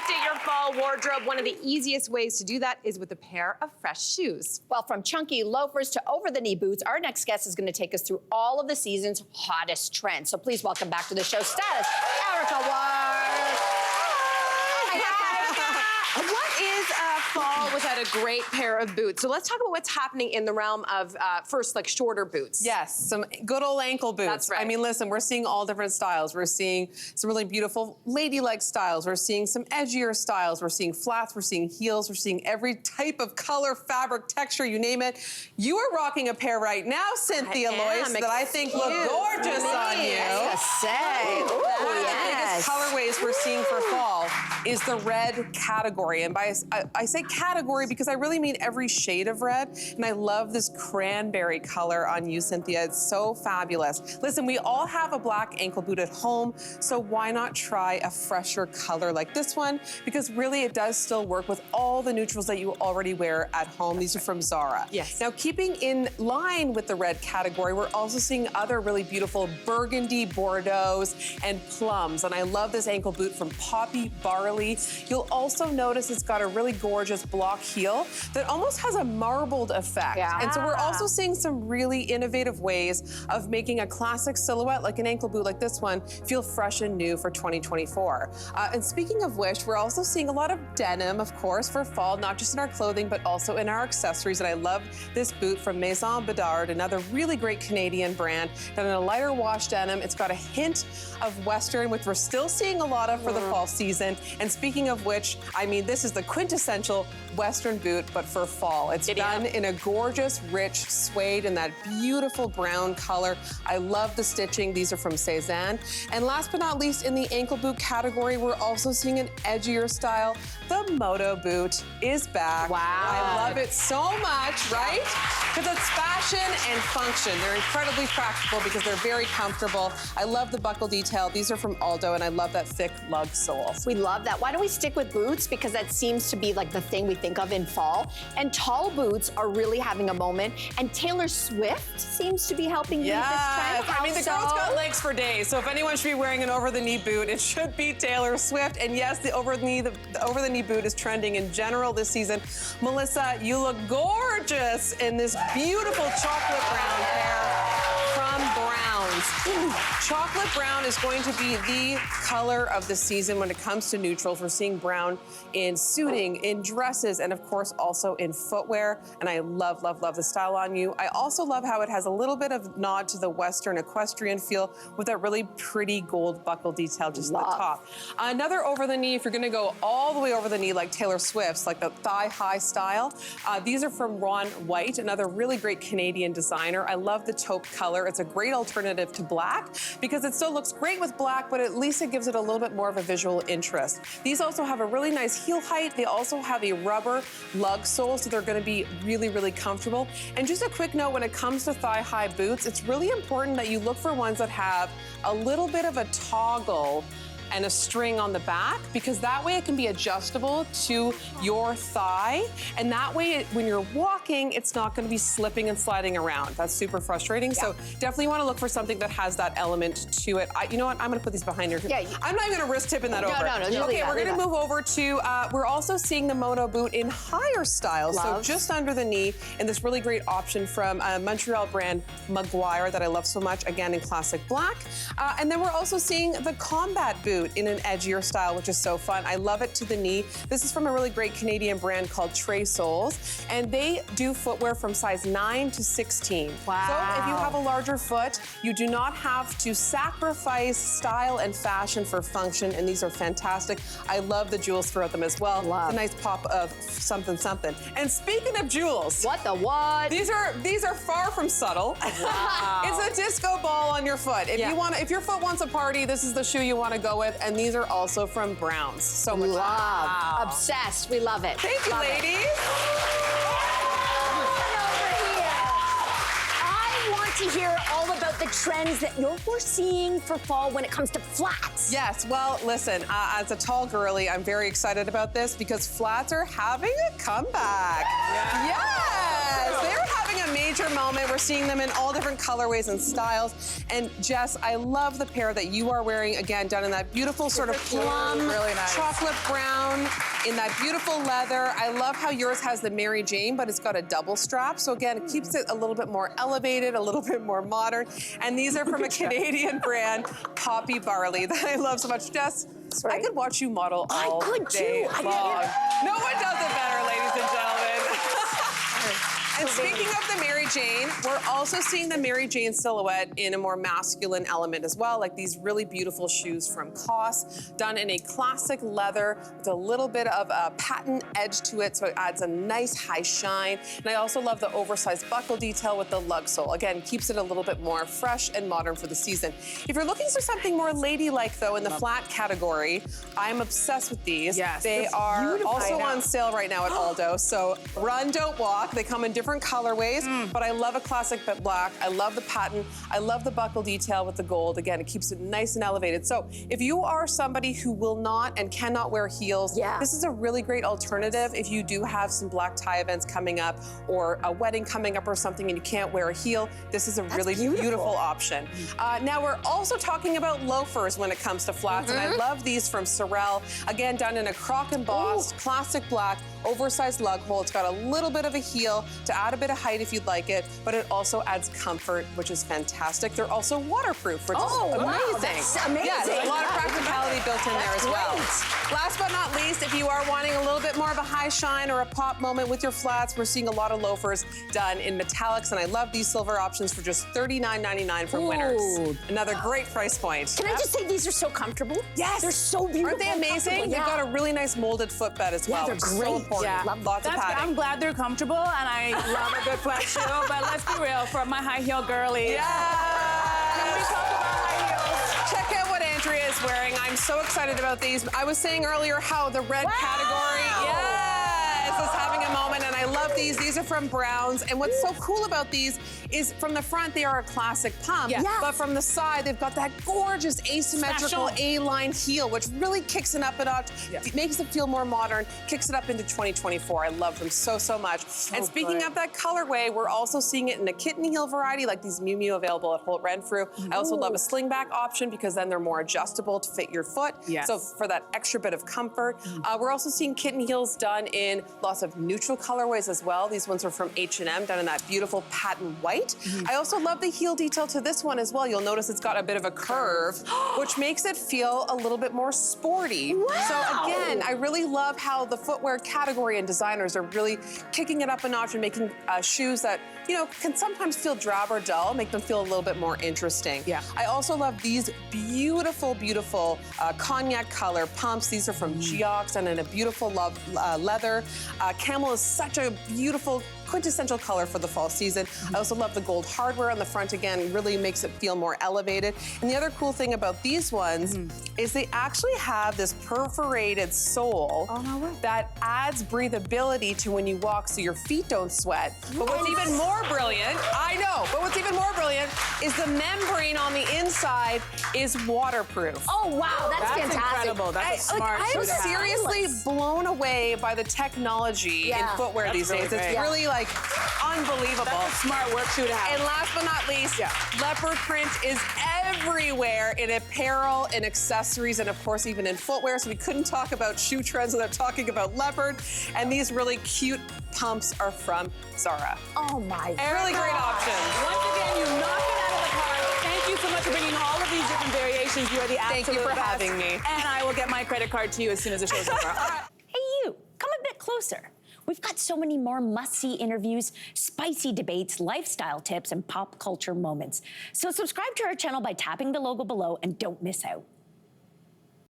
update your fall wardrobe, one of the easiest ways to do that is with a pair of fresh shoes. Well, from chunky loafers to over-the-knee boots, our next guest is going to take us through all of the season's hottest trends. So please welcome back to the show, stylist Erica Wark. What is fall without a great pair of boots? So let's talk about what's happening in the realm of, first, like shorter boots. Yes, some good old ankle boots. That's right. I mean, listen, we're seeing all different styles. We're seeing some really beautiful ladylike styles. We're seeing some edgier styles. We're seeing flats. We're seeing heels. We're seeing every type of color, fabric, texture, you name it. You are rocking a pair right now, Cynthia Loyst, that I think look gorgeous on you. Yes, to say. Ooh, One of the biggest colorways we're seeing for fall is the red category. And by I say category because I really mean every shade of red. And I love this cranberry color on you, Cynthia. It's so fabulous. Listen, we all have a black ankle boot at home, so why not try a fresher color like this one? Because really it does still work with all the neutrals that you already wear at home. These are from Zara. Yes. Now, keeping in line with the red category, we're also seeing other really beautiful burgundy, Bordeauxs, and plums. And I love this ankle boot from Poppy Barley. You'll also notice it's got a really gorgeous block heel that almost has a marbled effect. Yeah. And so we're also seeing some really innovative ways of making a classic silhouette like an ankle boot like this one feel fresh and new for 2024. And speaking of which, we're also seeing a lot of denim, of course, for fall, not just in our clothing, but also in our accessories. And I love this boot from Maison Bedard, another really great Canadian brand, done in a lighter wash denim. It's got a hint of Western, which we're still seeing a lot of for the fall season. And speaking of which, I mean, this is the quintessential Western boot, but for fall. It's done in a gorgeous, rich suede in that beautiful brown color. I love the stitching. These are from Cezanne. And last but not least, in the ankle boot category, we're also seeing an edgier style. The Moto boot is back. Wow. I love it so much, right? Because it's fashion and function. They're incredibly practical because they're very comfortable. I love the buckle detail. These are from Aldo, and I love that thick lug sole. We love that. Why don't we stick with boots? Because that seems to be like the thing we think of in fall. And tall boots are really having a moment. And Taylor Swift seems to be helping lead this trend. I mean, the girl's got legs for days. So if anyone should be wearing an over-the-knee boot, it should be Taylor Swift. And yes, the over-the-knee boot is trending in general this season. Melissa, you look gorgeous in this beautiful chocolate brown pair from Browns. Chocolate brown is going to be the color of the season when it comes to neutrals. We're seeing brown in suiting, in dresses, and of course also in footwear. And I love, love, love the style on you. I also love how it has a little bit of nod to the Western equestrian feel with that really pretty gold buckle detail just at the top. Another over the knee, if you're gonna go all the way over the knee like Taylor Swift's, like the thigh-high style, these are from Ron White, another really great Canadian designer. I love the taupe color. It's a great alternative to black because it still looks great with black, but at least it gives it a little bit more of a visual interest. These also have a really nice heel height. They also have a rubber lug sole, so they're gonna be really, really comfortable. And just a quick note, when it comes to thigh-high boots, it's really important that you look for ones that have a little bit of a toggle and a string on the back, because that way it can be adjustable to your thigh. And that way, when you're walking, it's not gonna be slipping and sliding around. That's super frustrating. Yeah. So definitely wanna look for something that has that element to it. You know what, I'm gonna put these behind here. Yeah, I'm not even gonna risk tipping that over. No, okay, we're gonna move over to, we're also seeing the Moto boot in higher styles. So just under the knee, and this really great option from Montreal brand Maguire that I love so much, again in classic black. And then we're also seeing the combat boot in an edgier style, which is so fun. I love it to the knee. This is from a really great Canadian brand called Trey Soles, and they do footwear from size 9 to 16. Wow. So if you have a larger foot, you do not have to sacrifice style and fashion for function, and these are fantastic. I love the jewels throughout them as well. It's a nice pop of something, something. And speaking of jewels. What the what? These are far from subtle. Wow. It's a disco ball on your foot. If your foot wants a party, this is the shoe you want to go with, and these are also from Browns. So much love. Wow. Obsessed. We love it. Thank you, ladies. I want to hear all about the trends that you're foreseeing for fall when it comes to flats. Yes, well, listen, as a tall girly, I'm very excited about this because flats are having a comeback. Yes, they're having a major moment. We're seeing them in all different colorways and styles. And Jess, I love the pair that you are wearing, again, done in that beautiful sort of plum, really nice. chocolate brown, in that beautiful leather. I love how yours has the Mary Jane, but it's got a double strap. So again, it keeps it a little bit more elevated, a little bit more modern. And these are from a Canadian brand, Poppy Barley, that I love so much. Jess, I could watch you model all day long. No one does it better, ladies and gentlemen. And speaking of the Mary Jane, we're also seeing the Mary Jane silhouette in a more masculine element as well, like these really beautiful shoes from COS, done in a classic leather with a little bit of a patent edge to it, so it adds a nice high shine. And I also love the oversized buckle detail with the lug sole. Again, keeps it a little bit more fresh and modern for the season. If you're looking for something more ladylike, though, in the flat category, I'm obsessed with these. Yes. They are also on sale right now at Aldo. So run, don't walk. They come in different colorways, but I love a classic black. I love the patent. I love the buckle detail with the gold. Again, it keeps it nice and elevated. So if you are somebody who will not and cannot wear heels, this is a really great alternative if you do have some black tie events coming up or a wedding coming up or something and you can't wear a heel. This is a really beautiful option. Now we're also talking about loafers when it comes to flats, and I love these from Sorel. Again, done in a croc embossed, classic black, oversized lug hole. It's got a little bit of a heel to add a bit of height if you'd like it, but it also adds comfort, which is fantastic. They're also waterproof, which is amazing. Wow, that's amazing. Yeah, there's a lot of practicality built in there as well. Last but not least, if you are wanting a little bit more of a high shine or a pop moment with your flats, we're seeing a lot of loafers done in metallics, and I love these silver options for just $39.99 from Winners. Another great price point. Can I just say these are so comfortable? Yes. They're so beautiful. Aren't they amazing? They've got a really nice molded footbed as well. they're which is great. so important. Yeah. Lots of padding. I'm glad they're comfortable, and I love a good flat shoe, but let's be real, for my high heel girlies. Yeah. Can we talk about high heels? Check out what Andrea is wearing. I'm so excited about these. I was saying earlier how the red category, is having a moment, and I love these. These are from Browns, and what's so cool about these is from the front, they are a classic pump, but from the side, they've got that gorgeous asymmetrical A-line heel, which really kicks it up a notch, makes it feel more modern, kicks it up into 2024. I love them so, so much. And speaking of that colorway, we're also seeing it in a kitten heel variety, like these Miu Miu available at Holt Renfrew. I also love a slingback option because then they're more adjustable to fit your foot. So for that extra bit of comfort. We're also seeing kitten heels done in lots of neutral colorways as well. These ones are from H&M, done in that beautiful patent white. I also love the heel detail to this one as well. You'll notice it's got a bit of a curve, which makes it feel a little bit more sporty. So again, I really love how the footwear category and designers are really kicking it up a notch and making shoes that, you know, can sometimes feel drab or dull, make them feel a little bit more interesting. I also love these beautiful, beautiful cognac color pumps. These are from Geox and in a beautiful leather. Camel is such a beautiful, quintessential color for the fall season. I also love the gold hardware on the front again, really makes it feel more elevated. And the other cool thing about these ones is they actually have this perforated sole that adds breathability to when you walk so your feet don't sweat. But what's even more brilliant, I know, but what's even more brilliant is the membrane on the inside is waterproof. Oh, wow, that's fantastic. Incredible. That's a smart shoe I'm to have. seriously blown away by the technology in footwear these days. It's really like unbelievable. That's a smart work shoe to have. And last but not least, leopard print is everywhere in apparel and accessories, and of course even in footwear. So we couldn't talk about shoe trends without talking about leopard. And these really cute pumps are from Zara. Oh my God. Really great option. Once again, you knocked it out of the park. Thank you so much for bringing all of these different variations. You are the absolute Thank you for best. having me. And I will get my credit card to you as soon as the show's over. All right. Hey, you, come a bit closer. We've got so many more must-see interviews, spicy debates, lifestyle tips, and pop culture moments. So subscribe to our channel by tapping the logo below and don't miss out.